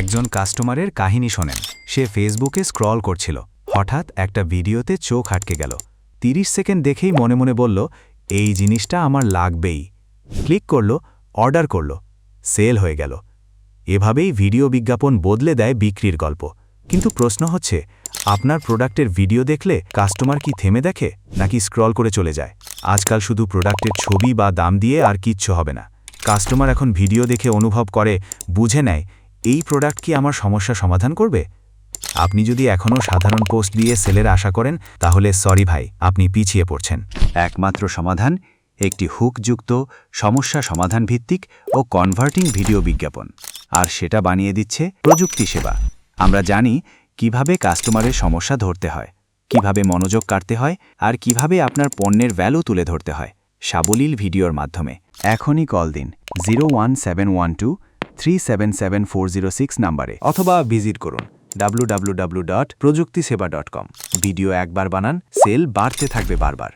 একজন কাস্টমারের কাহিনী শোনেন। সে ফেসবুকে স্ক্রল করছিল, হঠাৎ একটা ভিডিওতে চোখ আটকে গেল। 30 সেকেন্ড দেখেই মনে মনে বলল, এই জিনিসটা আমার লাগবেই। ক্লিক করল, অর্ডার করল, সেল হয়ে গেল। এভাবেই ভিডিও বিজ্ঞাপন বদলে দেয় বিক্রির গল্প। কিন্তু প্রশ্ন হচ্ছে, আপনার প্রোডাক্টের ভিডিও দেখলে কাস্টমার কি থেমে দেখে, নাকি স্ক্রল করে চলে যায়? আজকাল শুধু প্রোডাক্টের ছবি বা দাম দিয়ে আর কিচ্ছু হবে না। কাস্টমার এখন ভিডিও দেখে অনুভব করে, বুঝে নেয় এই প্রোডাক্ট কি আমার সমস্যা সমাধান করবে। আপনি যদি এখনও সাধারণ পোস্ট দিয়ে সেলের আশা করেন, তাহলে সরি ভাই, আপনি পিছিয়ে পড়ছেন। একমাত্র সমাধান একটি হুকযুক্ত, সমস্যা সমাধান ভিত্তিক ও কনভার্টিং ভিডিও বিজ্ঞাপন। আর সেটা বানিয়ে দিচ্ছে প্রযুক্তি সেবা। আমরা জানি কিভাবে কাস্টমারের সমস্যা ধরতে হয়, কিভাবে মনোযোগ কাটতে হয়, আর কিভাবে আপনার পণ্যের ভ্যালু তুলে ধরতে হয় সাবলীল ভিডিওর মাধ্যমে। এখনই কল দিন 01712377406 নাম্বারে, অথবা ভিজিট করুন www.projuktiseba.com। ভিডিও একবার বানান, সেল বাড়তে থাকবে বারবার।